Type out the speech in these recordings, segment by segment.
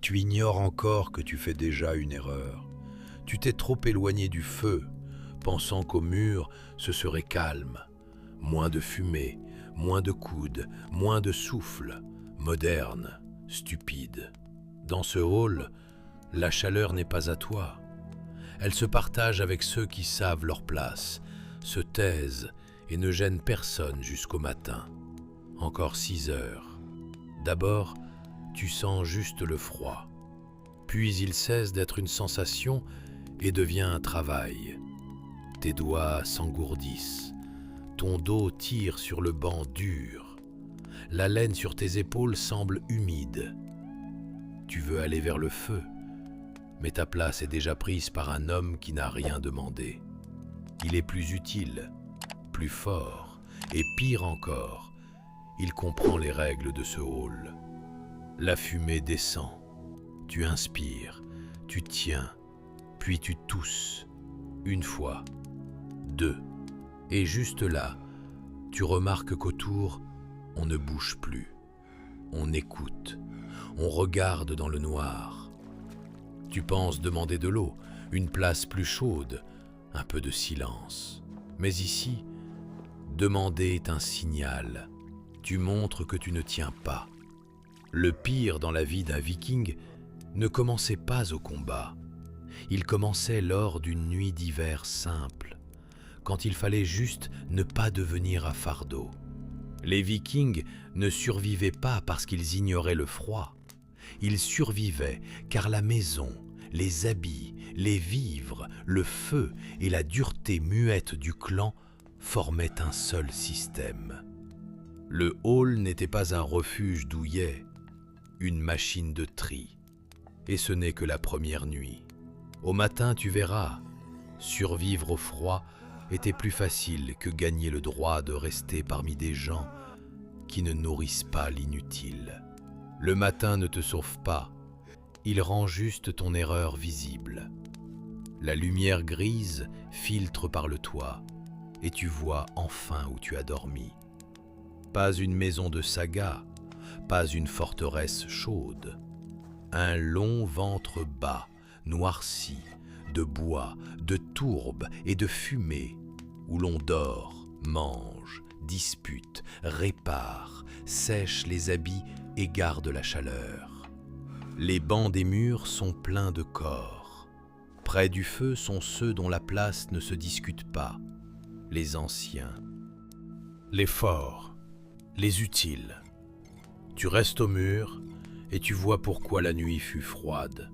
Tu ignores encore que tu fais déjà une erreur. Tu t'es trop éloigné du feu, pensant qu'au mur, ce serait calme. Moins de fumée, moins de coude, moins de souffle, moderne, stupide. Dans ce hall, la chaleur n'est pas à toi. Elle se partage avec ceux qui savent leur place, se taisent et ne gênent personne jusqu'au matin. Encore 6 heures. D'abord, tu sens juste le froid. Puis il cesse d'être une sensation et devient un travail. Tes doigts s'engourdissent. Ton dos tire sur le banc dur. La laine sur tes épaules semble humide. Tu veux aller vers le feu, mais ta place est déjà prise par un homme qui n'a rien demandé. Il est plus utile, plus fort, et pire encore, il comprend les règles de ce hall. La fumée descend. Tu inspires, tu tiens, puis tu tousses. Une fois, deux. Et juste là, tu remarques qu'autour, on ne bouge plus. On écoute, on regarde dans le noir. Tu penses demander de l'eau, une place plus chaude, un peu de silence. Mais ici, demander est un signal. Tu montres que tu ne tiens pas. Le pire dans la vie d'un viking ne commençait pas au combat. Il commençait lors d'une nuit d'hiver simple, quand il fallait juste ne pas devenir un fardeau. Les Vikings ne survivaient pas parce qu'ils ignoraient le froid. Ils survivaient car la maison, les habits, les vivres, le feu et la dureté muette du clan formaient un seul système. Le hall n'était pas un refuge douillet, une machine de tri. Et ce n'est que la première nuit. Au matin, tu verras, survivre au froid était plus facile que gagner le droit de rester parmi des gens qui ne nourrissent pas l'inutile. Le matin ne te sauve pas, il rend juste ton erreur visible. La lumière grise filtre par le toit et tu vois enfin où tu as dormi. Pas une maison de saga, pas une forteresse chaude. Un long ventre bas, noirci, de bois, de tourbe et de fumée, où l'on dort, mange, dispute, répare, sèche les habits et garde la chaleur. Les bancs des murs sont pleins de corps. Près du feu sont ceux dont la place ne se discute pas, les anciens. Les forts, les utiles. Tu restes au mur et tu vois pourquoi la nuit fut froide.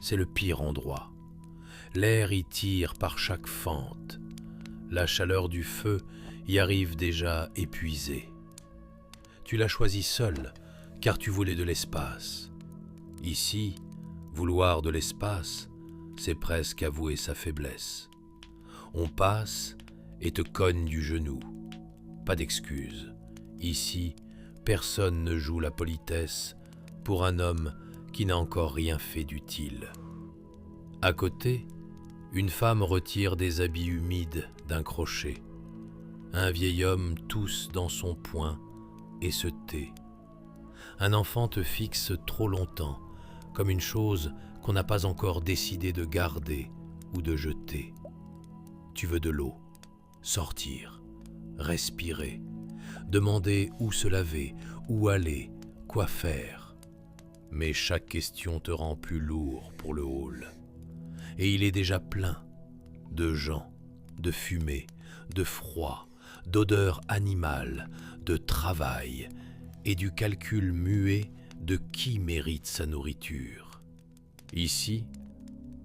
C'est le pire endroit. L'air y tire par chaque fente. La chaleur du feu y arrive déjà épuisée. Tu l'as choisi seul, car tu voulais de l'espace. Ici, vouloir de l'espace, c'est presque avouer sa faiblesse. On passe et te cogne du genou. Pas d'excuse. Ici, personne ne joue la politesse pour un homme qui n'a encore rien fait d'utile. À côté, une femme retire des habits humides d'un crochet. Un vieil homme tousse dans son poing et se tait. Un enfant te fixe trop longtemps, comme une chose qu'on n'a pas encore décidé de garder ou de jeter. Tu veux de l'eau, sortir, respirer, demander où se laver, où aller, quoi faire. Mais chaque question te rend plus lourd pour le hall. Et il est déjà plein de gens, de fumée, de froid, d'odeurs animales, de travail et du calcul muet de qui mérite sa nourriture. Ici,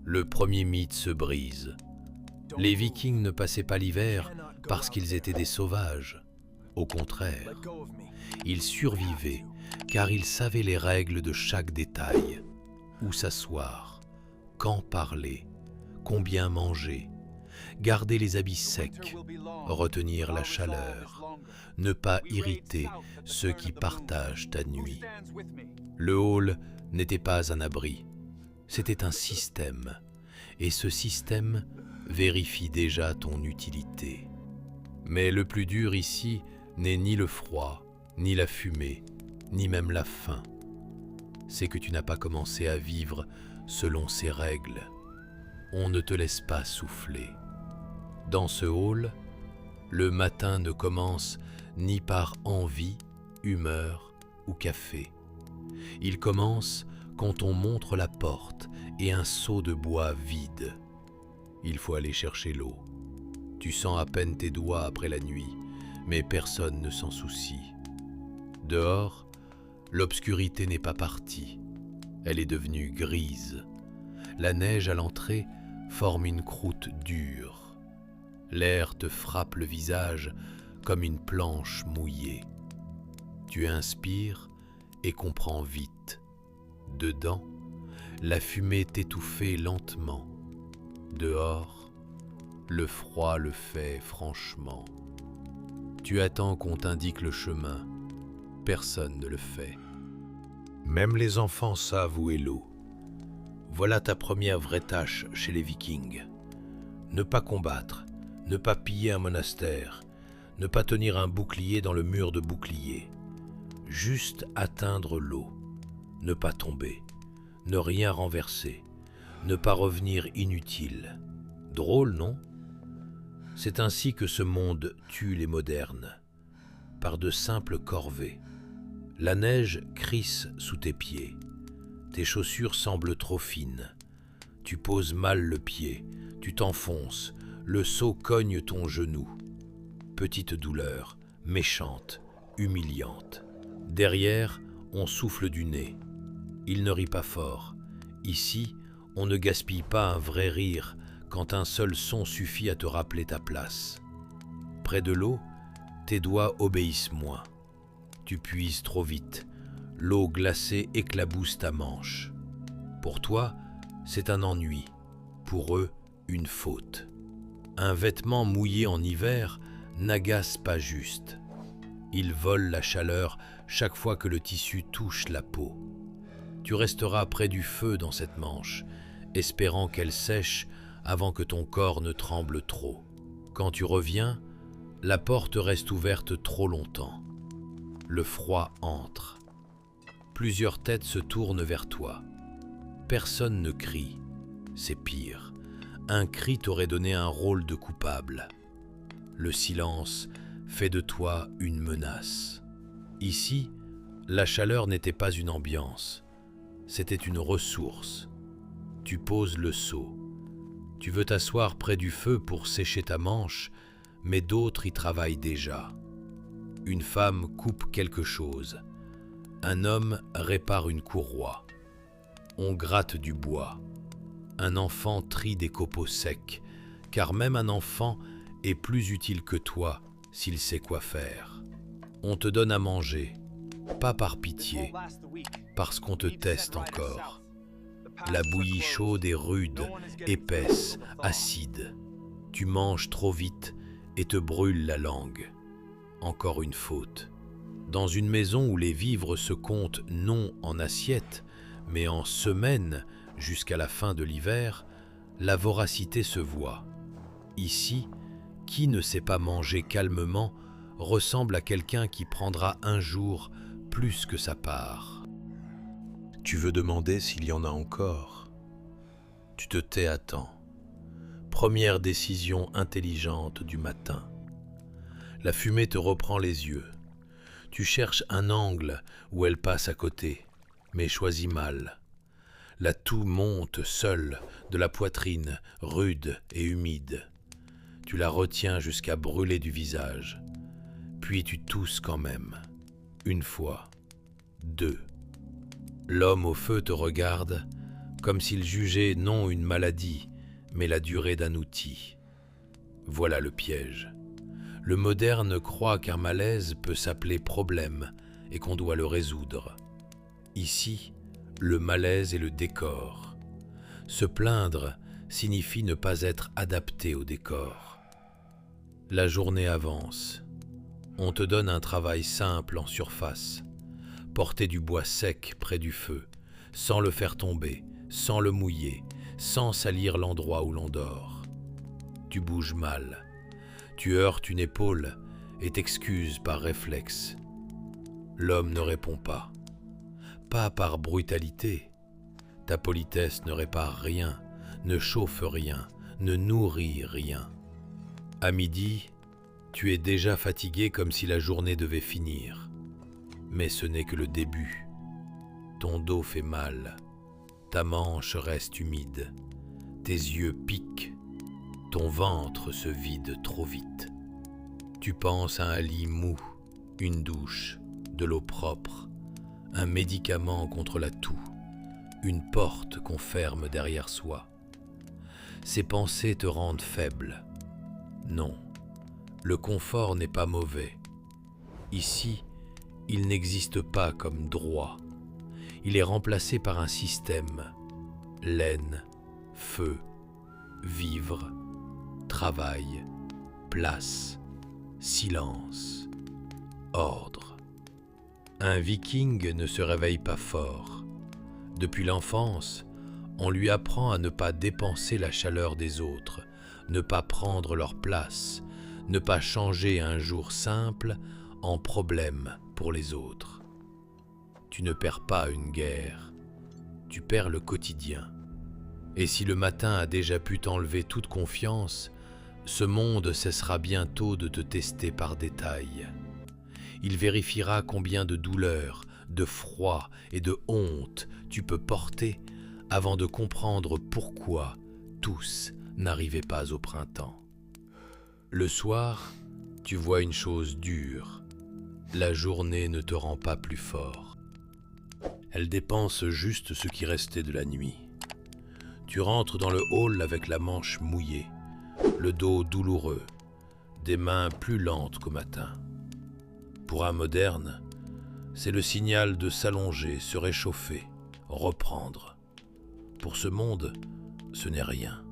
le premier mythe se brise. Les Vikings ne passaient pas l'hiver parce qu'ils étaient des sauvages. Au contraire, ils survivaient car ils savaient les règles de chaque détail. Où s'asseoir, quand parler, combien manger, garder les habits secs, retenir la chaleur, ne pas irriter ceux qui partagent ta nuit. Le hall n'était pas un abri, c'était un système, et ce système vérifie déjà ton utilité. Mais le plus dur ici n'est ni le froid, ni la fumée, ni même la faim. c'est que tu n'as pas commencé à vivre selon ses règles. On ne te laisse pas souffler. Dans ce hall, le matin ne commence ni par envie, humeur ou café. Il commence quand on montre la porte et un seau de bois vide. Il faut aller chercher l'eau. Tu sens à peine tes doigts après la nuit, mais personne ne s'en soucie. Dehors, l'obscurité n'est pas partie. Elle est devenue grise. La neige à l'entrée forme une croûte dure. L'air te frappe le visage comme une planche mouillée. Tu inspires et comprends vite. Dedans, la fumée t'étouffait lentement. Dehors, le froid le fait franchement. Tu attends qu'on t'indique le chemin. Personne ne le fait. Même les enfants savent où est l'eau. Voilà ta première vraie tâche chez les Vikings. Ne pas combattre, ne pas piller un monastère, ne pas tenir un bouclier dans le mur de boucliers. Juste atteindre l'eau, ne pas tomber, ne rien renverser, ne pas revenir inutile. Drôle, non? C'est ainsi que ce monde tue les modernes, par de simples corvées. La neige crisse sous tes pieds. Tes chaussures semblent trop fines. Tu poses mal le pied, tu t'enfonces, le seau cogne ton genou. Petite douleur, méchante, humiliante. Derrière, on souffle du nez. Il ne rit pas fort. Ici, on ne gaspille pas un vrai rire quand un seul son suffit à te rappeler ta place. Près de l'eau, tes doigts obéissent moins. Tu puises trop vite. L'eau glacée éclabousse ta manche. Pour toi, c'est un ennui. Pour eux, une faute. Un vêtement mouillé en hiver n'agace pas juste. Il vole la chaleur chaque fois que le tissu touche la peau. Tu resteras près du feu dans cette manche, espérant qu'elle sèche avant que ton corps ne tremble trop. Quand tu reviens, la porte reste ouverte trop longtemps. Le froid entre. Plusieurs têtes se tournent vers toi. Personne ne crie. C'est pire. Un cri t'aurait donné un rôle de coupable. Le silence fait de toi une menace. Ici, la chaleur n'était pas une ambiance. C'était une ressource. Tu poses le seau. Tu veux t'asseoir près du feu pour sécher ta manche, mais d'autres y travaillent déjà. Une femme coupe quelque chose. Un homme répare une courroie. On gratte du bois. Un enfant trie des copeaux secs, car même un enfant est plus utile que toi s'il sait quoi faire. On te donne à manger, pas par pitié, parce qu'on te teste encore. La bouillie chaude est rude, épaisse, acide. Tu manges trop vite et te brûles la langue. Encore une faute. Dans une maison où les vivres se comptent non en assiettes, mais en semaines jusqu'à la fin de l'hiver, la voracité se voit. Ici, qui ne sait pas manger calmement ressemble à quelqu'un qui prendra un jour plus que sa part. Tu veux demander s'il y en a encore. Tu te tais à temps. Première décision intelligente du matin. La fumée te reprend les yeux. Tu cherches un angle où elle passe à côté, mais choisis mal. La toux monte seule de la poitrine, rude et humide. Tu la retiens jusqu'à brûler du visage. Puis tu tousses quand même. Une fois, deux. L'homme au feu te regarde comme s'il jugeait non une maladie, mais la durée d'un outil. Voilà le piège. Le moderne croit qu'un malaise peut s'appeler problème et qu'on doit le résoudre. Ici, le malaise est le décor. Se plaindre signifie ne pas être adapté au décor. La journée avance. On te donne un travail simple en surface. Porter du bois sec près du feu, sans le faire tomber, sans le mouiller, sans salir l'endroit où l'on dort. Tu bouges mal. Tu heurtes une épaule et t'excuses par réflexe. L'homme ne répond pas. pas par brutalité. Ta politesse ne répare rien, ne chauffe rien, ne nourrit rien. À midi, tu es déjà fatigué comme si la journée devait finir. Mais ce n'est que le début. Ton dos fait mal, ta manche reste humide, tes yeux piquent, ton ventre se vide trop vite. Tu penses à un lit mou, une douche, de l'eau propre, un médicament contre la toux, une porte qu'on ferme derrière soi. Ces pensées te rendent faible. Non, le confort n'est pas mauvais. Ici, il n'existe pas comme droit. Il est remplacé par un système. Laine, feu, vivre, travail, place, silence, ordre. Un viking ne se réveille pas fort. Depuis l'enfance, on lui apprend à ne pas dépenser la chaleur des autres, ne pas prendre leur place, ne pas changer un jour simple en problème pour les autres. Tu ne perds pas une guerre, tu perds le quotidien. Et si le matin a déjà pu t'enlever toute confiance, ce monde cessera bientôt de te tester par détail. Il vérifiera combien de douleur, de froid et de honte tu peux porter avant de comprendre pourquoi tous n'arrivaient pas au printemps. Le soir, tu vois une chose dure. La journée ne te rend pas plus fort. Elle dépense juste ce qui restait de la nuit. Tu rentres dans le hall avec la manche mouillée, le dos douloureux, des mains plus lentes qu'au matin. Pour un moderne, c'est le signal de s'allonger, se réchauffer, reprendre. Pour ce monde, ce n'est rien.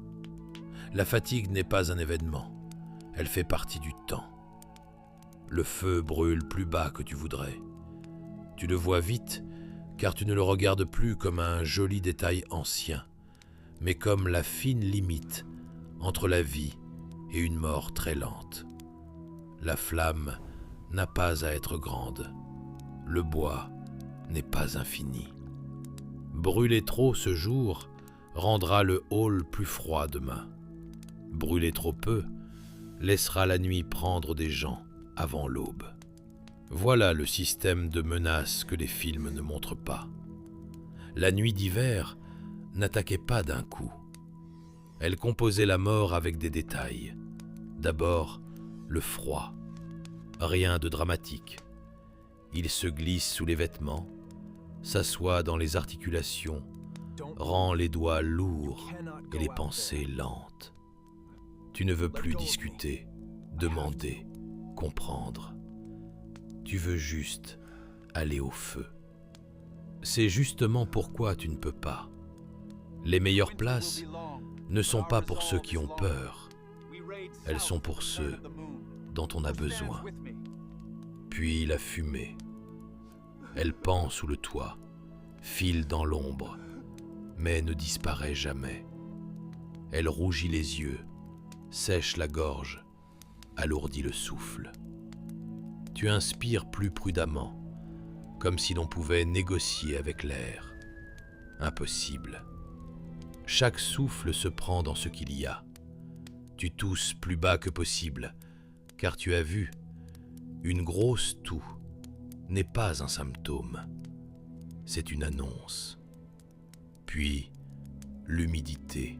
La fatigue n'est pas un événement, elle fait partie du temps. Le feu brûle plus bas que tu voudrais. Tu le vois vite, car tu ne le regardes plus comme un joli détail ancien, mais comme la fine limite entre la vie et une mort très lente. La flamme n'a pas à être grande. Le bois n'est pas infini. Brûler trop ce jour rendra le hall plus froid demain. Brûler trop peu laissera la nuit prendre des gens avant l'aube. Voilà le système de menaces que les films ne montrent pas. La nuit d'hiver n'attaquait pas d'un coup. Elle composait la mort avec des détails. D'abord, le froid. Rien de dramatique. Il se glisse sous les vêtements, s'assoit dans les articulations, rend les doigts lourds et les pensées lentes. Tu ne veux plus discuter, demander, comprendre. Tu veux juste aller au feu. C'est justement pourquoi tu ne peux pas. Les meilleures places ne sont pas pour ceux qui ont peur. Elles sont pour ceux dont on a besoin. Puis la fumée. Elle pend sous le toit, file dans l'ombre, mais ne disparaît jamais. Elle rougit les yeux, sèche la gorge, alourdit le souffle. Tu inspires plus prudemment, comme si l'on pouvait négocier avec l'air. Impossible. Chaque souffle se prend dans ce qu'il y a. Tu tousses plus bas que possible, car tu as vu, une grosse toux n'est pas un symptôme, c'est une annonce. Puis, l'humidité,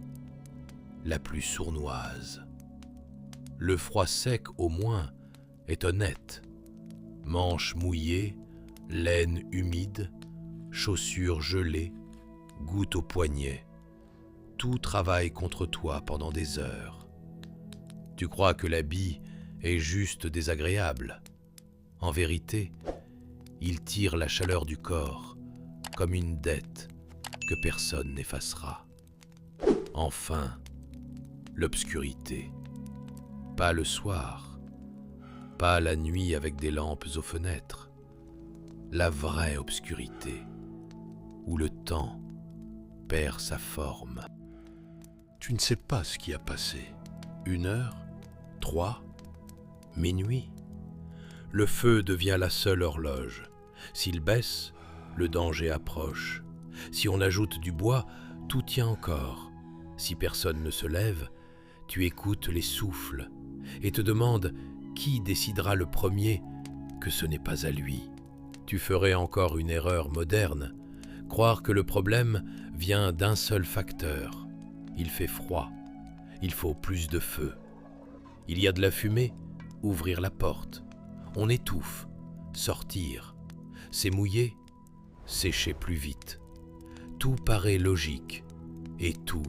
la plus sournoise. Le froid sec, au moins, est honnête. Manches mouillées, laine humide, chaussures gelées, gouttes au poignet. Tout travaille contre toi pendant des heures. Tu crois que l'habit est juste désagréable. En vérité, il tire la chaleur du corps comme une dette que personne n'effacera. Enfin, l'obscurité. Pas le soir, pas la nuit avec des lampes aux fenêtres. La vraie obscurité, où le temps perd sa forme. Tu ne sais pas ce qui a passé. 1 heure, 3, minuit. Le feu devient la seule horloge. S'il baisse, le danger approche. Si on ajoute du bois, tout tient encore. Si personne ne se lève, tu écoutes les souffles et te demandes qui décidera le premier que ce n'est pas à lui. Tu ferais encore une erreur moderne, croire que le problème vient d'un seul facteur. Il fait froid, il faut plus de feu. Il y a de la fumée, ouvrir la porte. On étouffe, sortir. C'est mouillé, sécher plus vite. Tout paraît logique et tout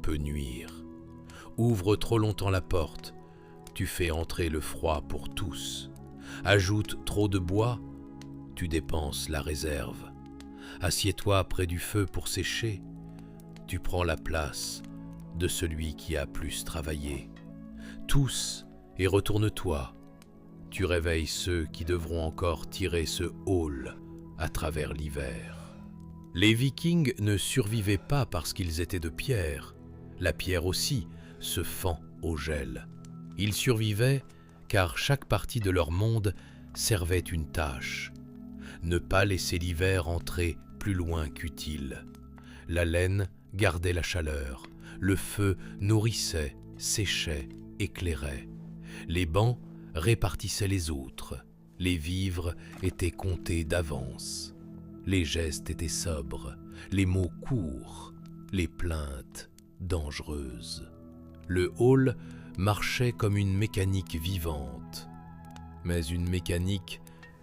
peut nuire. Ouvre trop longtemps la porte, tu fais entrer le froid pour tous. Ajoute trop de bois, tu dépenses la réserve. Assieds-toi près du feu pour sécher, tu prends la place de celui qui a plus travaillé. Tousse et retourne-toi, tu réveilles ceux qui devront encore tirer ce hall à travers l'hiver. Les Vikings ne survivaient pas parce qu'ils étaient de pierre. La pierre aussi se fend au gel. Ils survivaient car chaque partie de leur monde servait une tâche. Ne pas laisser l'hiver entrer plus loin qu'utile. La laine gardait la chaleur, le feu nourrissait, séchait, éclairait. Les bancs répartissaient les autres, les vivres étaient comptés d'avance. Les gestes étaient sobres, les mots courts, les plaintes dangereuses. Le hall marchait comme une mécanique vivante. Mais une mécanique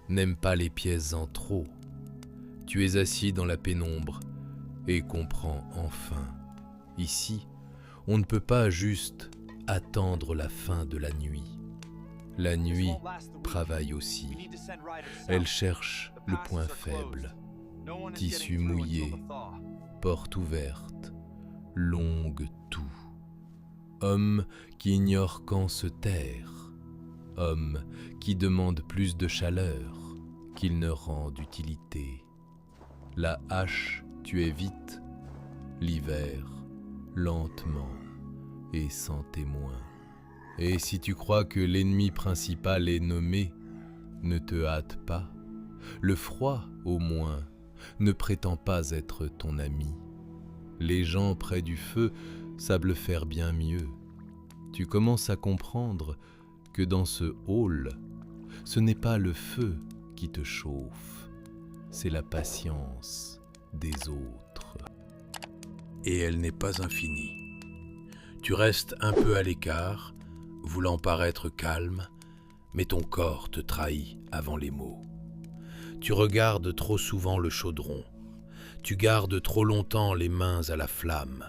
n'aime pas les pièces en trop. Tu es assis dans la pénombre et comprends enfin. Ici, on ne peut pas juste attendre la fin de la nuit. La nuit travaille aussi. Elle cherche le point faible. Tissu mouillé, porte ouverte, longue toux. Homme qui ignore quand se taire. Homme qui demande plus de chaleur qu'il ne rend d'utilité. La hache tuait vite, l'hiver lentement et sans témoin. Et si tu crois que l'ennemi principal est nommé, ne te hâte pas. Le froid, au moins, ne prétend pas être ton ami. Les gens près du feu savent le faire bien mieux. Tu commences à comprendre que dans ce hall, ce n'est pas le feu qui te chauffe, c'est la patience des autres. Et elle n'est pas infinie. Tu restes un peu à l'écart, voulant paraître calme, mais ton corps te trahit avant les mots. Tu regardes trop souvent le chaudron, tu gardes trop longtemps les mains à la flamme,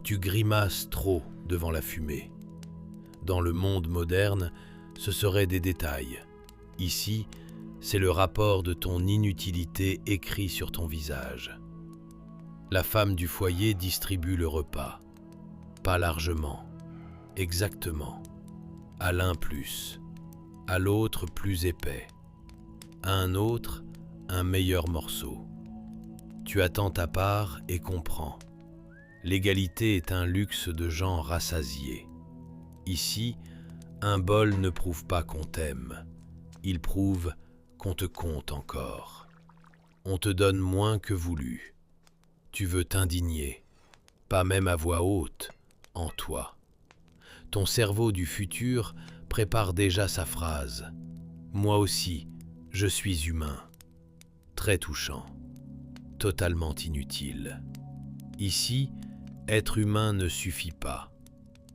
tu grimaces trop devant la fumée. Dans le monde moderne, ce seraient des détails. Ici, c'est le rapport de ton inutilité écrit sur ton visage. La femme du foyer distribue le repas. Pas largement, exactement. À l'un plus, à l'autre plus épais. À un autre, un meilleur morceau. Tu attends ta part et comprends. L'égalité est un luxe de gens rassasiés. Ici, un bol ne prouve pas qu'on t'aime. Il prouve qu'on te compte encore. On te donne moins que voulu. Tu veux t'indigner, pas même à voix haute, en toi. Ton cerveau du futur prépare déjà sa phrase. Moi aussi, je suis humain. Très touchant, totalement inutile. Ici, être humain ne suffit pas.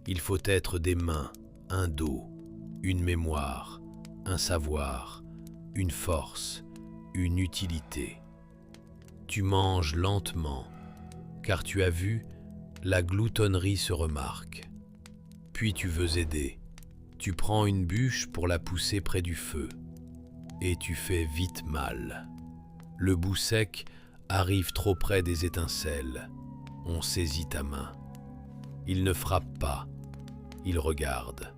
Il faut être des mains, un dos, une mémoire, un savoir, une force, une utilité. Tu manges lentement, car tu as vu, la gloutonnerie se remarque. Puis tu veux aider. Tu prends une bûche pour la pousser près du feu. Et tu fais vite mal. Le bout sec arrive trop près des étincelles. On saisit ta main. Il ne frappe pas, il regarde.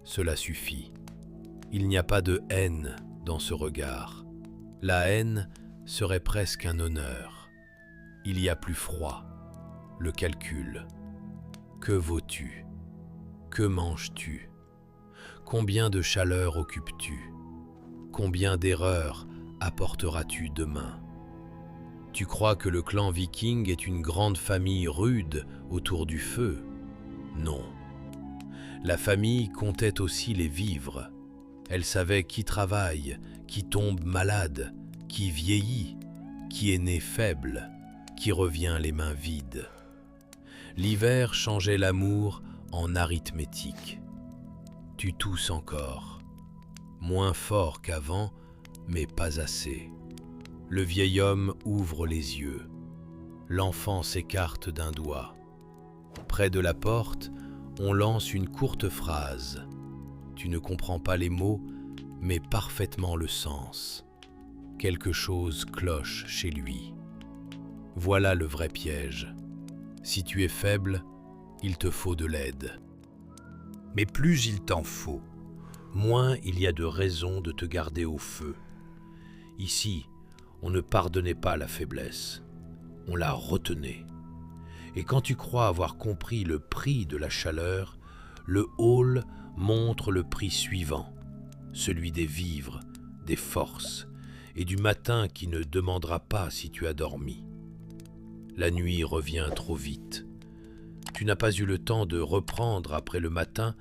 Cela suffit. Il n'y a pas de haine dans ce regard. La haine serait presque un honneur. Il y a plus froid, le calcul. Que vaux-tu? Que manges-tu? Combien de chaleur occupes-tu? Combien d'erreurs apporteras-tu demain? Tu crois que le clan viking est une grande famille rude autour du feu? Non. La famille comptait aussi les vivres. Elle savait qui travaille, qui tombe malade, qui vieillit, qui est né faible, qui revient les mains vides. L'hiver changeait l'amour en arithmétique. Tu tousses encore. Moins fort qu'avant, mais pas assez. Le vieil homme ouvre les yeux. L'enfant s'écarte d'un doigt. Près de la porte, on lance une courte phrase. Tu ne comprends pas les mots, mais parfaitement le sens. Quelque chose cloche chez lui. Voilà le vrai piège. Si tu es faible, il te faut de l'aide. Mais plus il t'en faut, moins il y a de raisons de te garder au feu. Ici, on ne pardonnait pas la faiblesse, on la retenait. Et quand tu crois avoir compris le prix de la chaleur, le hall montre le prix suivant, celui des vivres, des forces, et du matin qui ne demandera pas si tu as dormi. La nuit revient trop vite. Tu n'as pas eu le temps de reprendre après le matin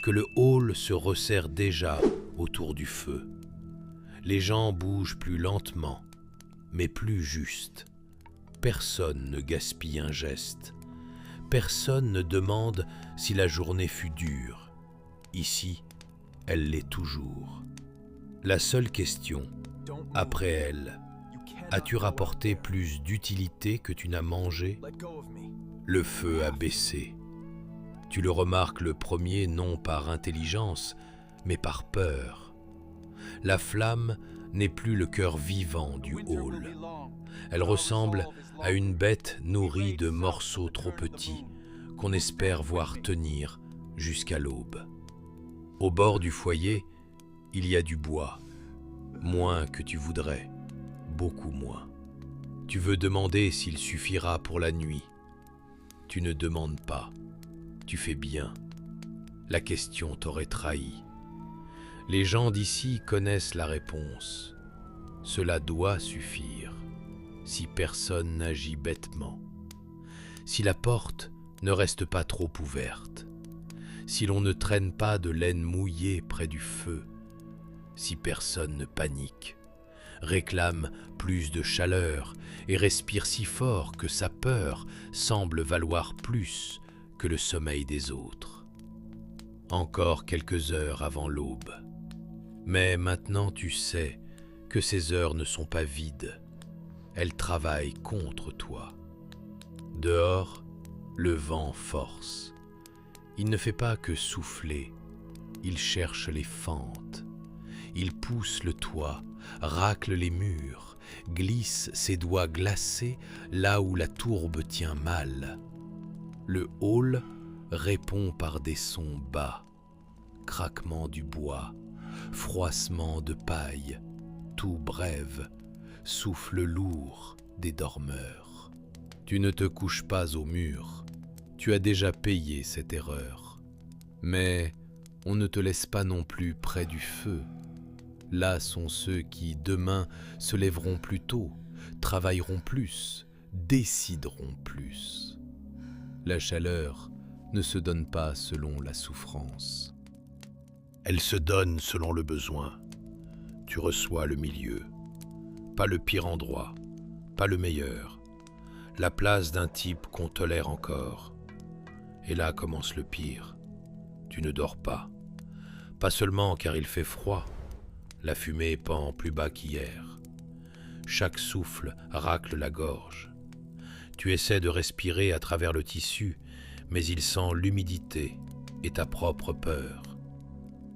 que le hall se resserre déjà autour du feu. Les gens bougent plus lentement, mais plus juste. Personne ne gaspille un geste. Personne ne demande si la journée fut dure. Ici, elle l'est toujours. La seule question, après elle, as-tu rapporté plus d'utilité que tu n'as mangé? Le feu a baissé. Tu le remarques le premier non par intelligence, mais par peur. La flamme n'est plus le cœur vivant du hall. Elle ressemble à une bête nourrie de morceaux trop petits qu'on espère voir tenir jusqu'à l'aube. Au bord du foyer, il y a du bois, moins que tu voudrais, beaucoup moins. Tu veux demander s'il suffira pour la nuit. Tu ne demandes pas, tu fais bien. La question t'aurait trahi. Les gens d'ici connaissent la réponse. Cela doit suffire, si personne n'agit bêtement. Si la porte ne reste pas trop ouverte, si l'on ne traîne pas de laine mouillée près du feu, si personne ne panique, réclame plus de chaleur et respire si fort que sa peur semble valoir plus que le sommeil des autres. Encore quelques heures avant l'aube. Mais maintenant tu sais que ces heures ne sont pas vides. Elles travaillent contre toi. Dehors, le vent force. Il ne fait pas que souffler, il cherche les fentes. Il pousse le toit, racle les murs, glisse ses doigts glacés là où la tourbe tient mal. Le hall répond par des sons bas, craquement du bois, froissement de paille, tout brève, souffle lourd des dormeurs. Tu ne te couches pas au mur, tu as déjà payé cette erreur. Mais on ne te laisse pas non plus près du feu. Là sont ceux qui, demain, se lèveront plus tôt, travailleront plus, décideront plus. La chaleur ne se donne pas selon la souffrance. Elle se donne selon le besoin. Tu reçois le milieu. Pas le pire endroit, pas le meilleur. La place d'un type qu'on tolère encore. Et là commence le pire. Tu ne dors pas. Pas seulement car il fait froid. La fumée pend plus bas qu'hier. Chaque souffle racle la gorge. Tu essaies de respirer à travers le tissu, mais il sent l'humidité et ta propre peur.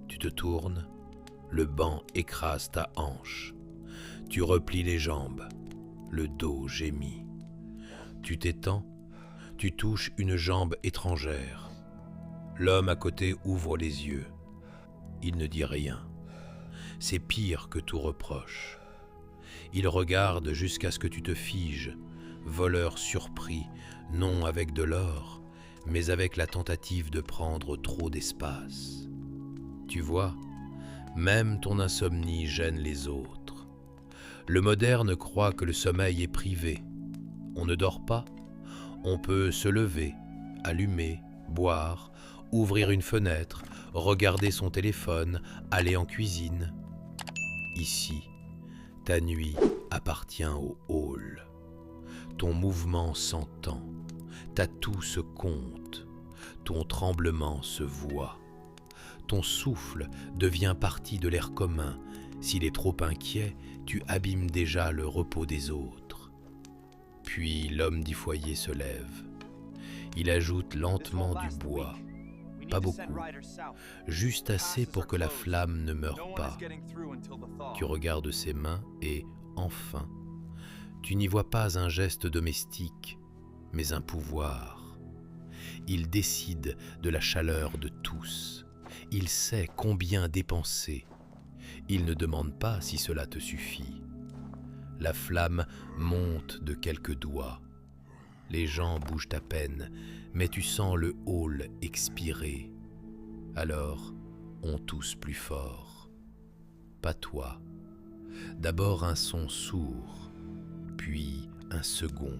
Tu te tournes, le banc écrase ta hanche. Tu replies les jambes, le dos gémit. Tu t'étends, tu touches une jambe étrangère. L'homme à côté ouvre les yeux. Il ne dit rien. C'est pire que tout reproche. Il regarde jusqu'à ce que tu te figes, voleur surpris, non avec de l'or, mais avec la tentative de prendre trop d'espace. Tu vois, même ton insomnie gêne les autres. Le moderne croit que le sommeil est privé. On ne dort pas. On peut se lever, allumer, boire, ouvrir une fenêtre, regarder son téléphone, aller en cuisine. Ici, ta nuit appartient au hall. Ton mouvement s'entend, ta toux se compte, ton tremblement se voit. Ton souffle devient partie de l'air commun. S'il est trop inquiet, tu abîmes déjà le repos des autres. Puis l'homme du foyer se lève. Il ajoute lentement du bois, pas beaucoup, juste assez pour que la flamme ne meure pas. Tu regardes ses mains et, enfin, tu n'y vois pas un geste domestique, mais un pouvoir. Il décide de la chaleur de tous. Il sait combien dépenser. Il ne demande pas si cela te suffit. La flamme monte de quelques doigts. Les gens bougent à peine, mais tu sens le hall expirer. Alors, on tousse plus fort. Pas toi. D'abord un son sourd, puis un second,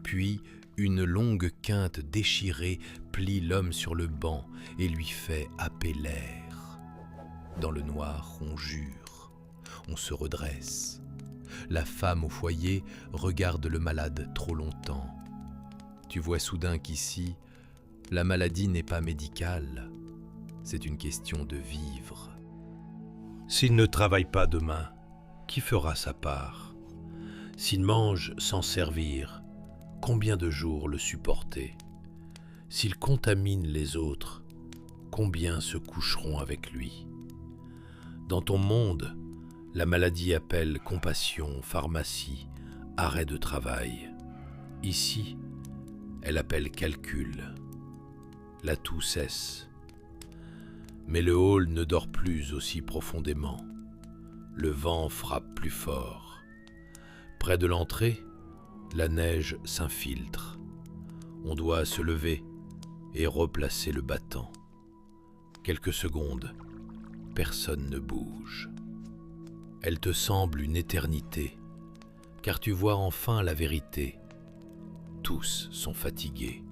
puis une longue quinte déchirée plie l'homme sur le banc et lui fait happer l'air. Dans le noir, on jure, on se redresse. La femme au foyer regarde le malade trop longtemps. Tu vois soudain qu'ici, la maladie n'est pas médicale, c'est une question de vivre. S'il ne travaille pas demain, qui fera sa part? S'il mange sans servir, combien de jours le supporter? S'il contamine les autres, combien se coucheront avec lui? Dans ton monde, la maladie appelle compassion, pharmacie, arrêt de travail. Ici, elle appelle calcul. La toux cesse. Mais le hall ne dort plus aussi profondément. Le vent frappe plus fort. Près de l'entrée, la neige s'infiltre. On doit se lever et replacer le battant. Quelques secondes, personne ne bouge. Elle te semble une éternité, car tu vois enfin la vérité. Tous sont fatigués.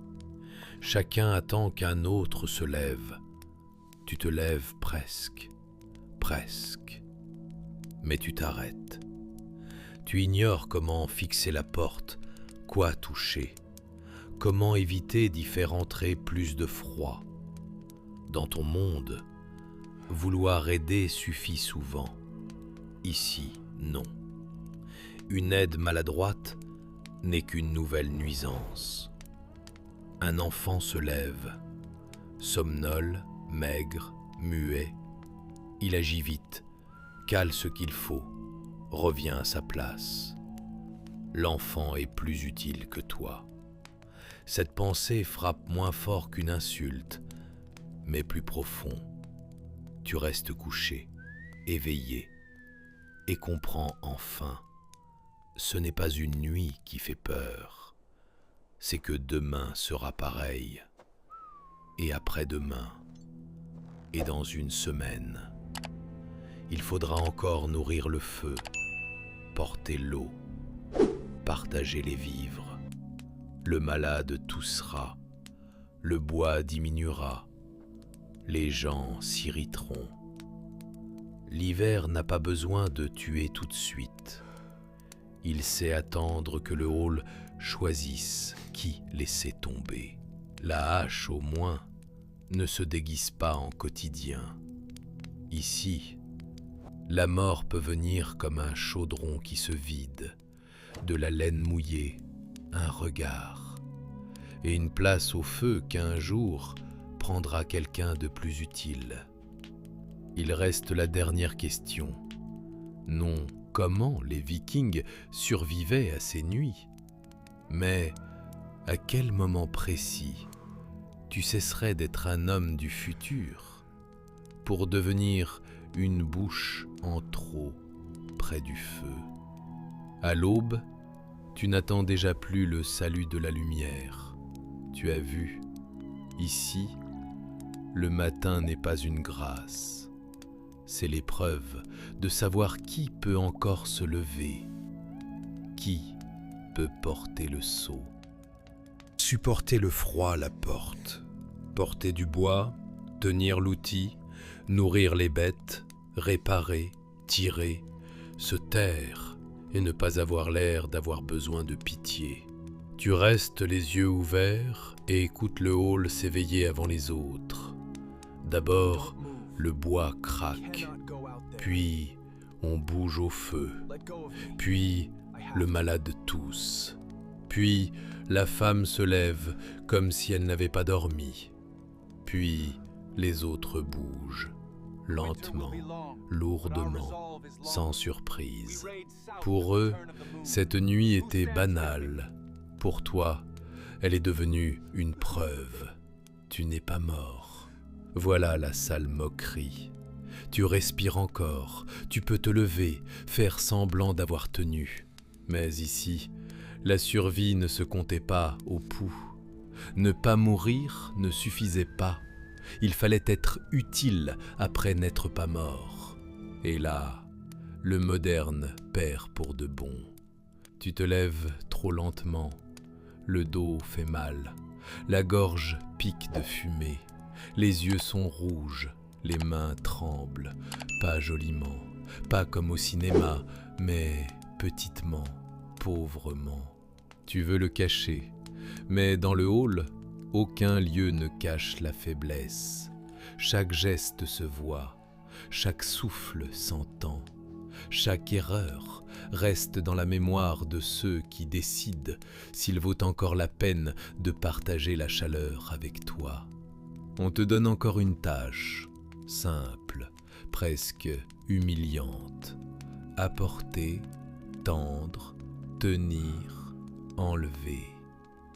Chacun attend qu'un autre se lève. Tu te lèves presque, mais tu t'arrêtes. Tu ignores comment fixer la porte, quoi toucher, comment éviter d'y faire entrer plus de froid. Dans ton monde, vouloir aider suffit souvent. Ici, non. Une aide maladroite n'est qu'une nouvelle nuisance. Un enfant se lève, somnole, maigre, muet. Il agit vite, cale ce qu'il faut, revient à sa place. L'enfant est plus utile que toi. Cette pensée frappe moins fort qu'une insulte, mais plus profond. Tu restes couché, éveillé, et comprends enfin, ce n'est pas une nuit qui fait peur, c'est que demain sera pareil, et après-demain, et dans une semaine. Il faudra encore nourrir le feu, porter l'eau, partager les vivres. Le malade toussera, le bois diminuera, les gens s'irriteront. L'hiver n'a pas besoin de tuer tout de suite. Il sait attendre que le hall choisisse qui laisser tomber. La hache, au moins, ne se déguise pas en quotidien. Ici, la mort peut venir comme un chaudron qui se vide, de la laine mouillée, un regard, et une place au feu qu'un jour prendra quelqu'un de plus utile. Il reste la dernière question. Non, comment les Vikings survivaient à ces nuits, mais à quel moment précis tu cesserais d'être un homme du futur pour devenir une bouche en trop près du feu. À l'aube, tu n'attends déjà plus le salut de la lumière. Tu as vu, ici, le matin n'est pas une grâce. c'est l'épreuve de savoir qui peut encore se lever, qui peut porter le seau. Supporter le froid à la porte, porter du bois, tenir l'outil, nourrir les bêtes, réparer, tirer, se taire et ne pas avoir l'air d'avoir besoin de pitié. Tu restes les yeux ouverts et écoutes le hall s'éveiller avant les autres. D'abord, le bois craque, puis on bouge au feu, puis le malade tousse, puis la femme se lève comme si elle n'avait pas dormi, puis les autres bougent, lentement, lourdement, sans surprise. Pour eux, cette nuit était banale. Pour toi, elle est devenue une preuve. Tu n'es pas mort. Voilà la sale moquerie. Tu respires encore, tu peux te lever, faire semblant d'avoir tenu. Mais ici, la survie ne se comptait pas au pouls. Ne pas mourir ne suffisait pas. Il fallait être utile après n'être pas mort. Et là, le moderne perd pour de bon. Tu te lèves trop lentement. Le dos fait mal. La gorge pique de fumée. Les yeux sont rouges. Les mains tremblent. Pas joliment. Pas comme au cinéma, mais petitement, pauvrement. Tu veux le cacher. Mais dans le hall, aucun lieu ne cache la faiblesse. Chaque geste se voit, chaque souffle s'entend, chaque erreur reste dans la mémoire de ceux qui décident s'il vaut encore la peine de partager la chaleur avec toi. On te donne encore une tâche, simple, presque humiliante. Apporter, tendre, tenir, enlever.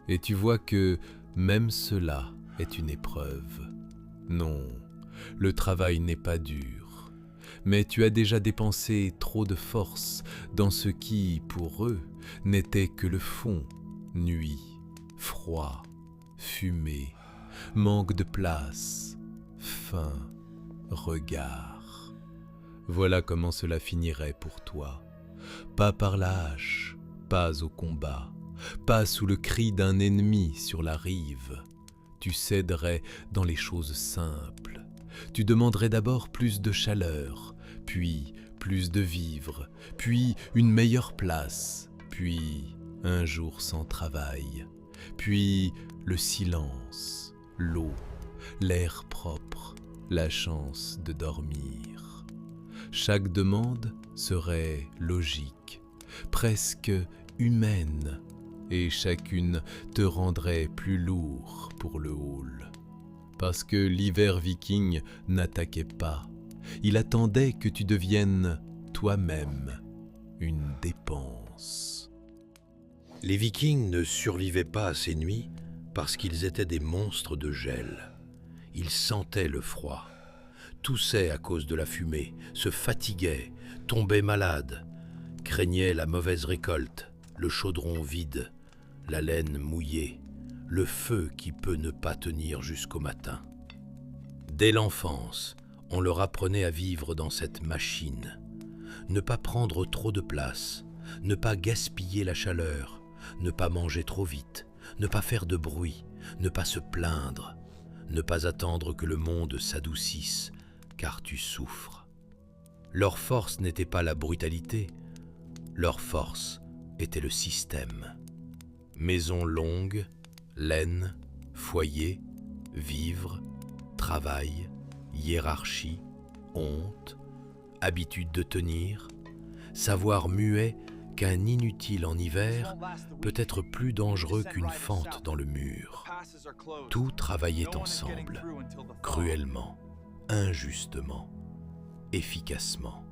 Et tu vois que même cela est une épreuve. Non, le travail n'est pas dur, mais tu as déjà dépensé trop de force dans ce qui, pour eux, n'était que le fond, nuit, froid, fumée, manque de place, faim, regard. Voilà comment cela finirait pour toi. Pas par la hache, pas au combat, pas sous le cri d'un ennemi sur la rive. Tu céderais dans les choses simples. Tu demanderais d'abord plus de chaleur, puis plus de vivres, puis une meilleure place, puis un jour sans travail, puis le silence, l'eau, l'air propre, la chance de dormir. Chaque demande serait logique, presque humaine, et chacune te rendrait plus lourd pour le hall. Parce que l'hiver viking n'attaquait pas, il attendait que tu deviennes toi-même une dépense. Les Vikings ne survivaient pas à ces nuits parce qu'ils étaient des monstres de gel. Ils sentaient le froid, toussaient à cause de la fumée, se fatiguaient, tombaient malades, craignaient la mauvaise récolte, le chaudron vide, la laine mouillée, le feu qui peut ne pas tenir jusqu'au matin. Dès l'enfance, on leur apprenait à vivre dans cette machine, ne pas prendre trop de place, ne pas gaspiller la chaleur, ne pas manger trop vite, ne pas faire de bruit, ne pas se plaindre, ne pas attendre que le monde s'adoucisse, car tu souffres. Leur force n'était pas la brutalité, leur force était le système. Maison longue, laine, foyer, vivre, travail, hiérarchie, honte, habitude de tenir, savoir muet qu'un inutile en hiver peut être plus dangereux qu'une fente dans le mur. Tout travaillait ensemble, cruellement, injustement, efficacement.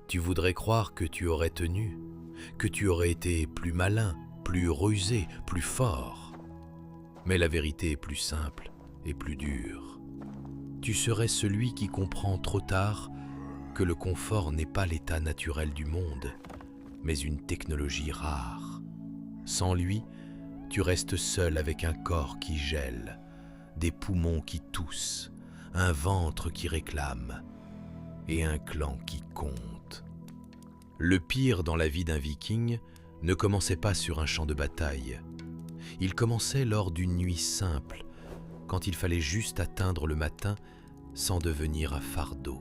Tu voudrais croire que tu aurais tenu, que tu aurais été plus malin, plus rusé, plus fort. Mais la vérité est plus simple et plus dure. Tu serais celui qui comprend trop tard que le confort n'est pas l'état naturel du monde, mais une technologie rare. Sans lui, tu restes seul avec un corps qui gèle, des poumons qui toussent, un ventre qui réclame. et un clan qui compte. Le pire dans la vie d'un viking ne commençait pas sur un champ de bataille. Il commençait lors d'une nuit simple, quand il fallait juste atteindre le matin sans devenir un fardeau.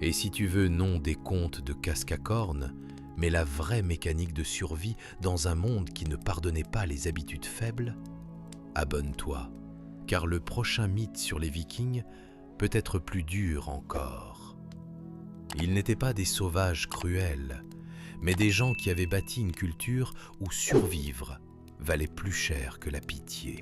Et si tu veux non des contes de casque à cornes, mais la vraie mécanique de survie dans un monde qui ne pardonnait pas les habitudes faibles, abonne-toi, car le prochain mythe sur les Vikings peut être plus dur encore. Ils n'étaient pas des sauvages cruels, mais des gens qui avaient bâti une culture où survivre valait plus cher que la pitié.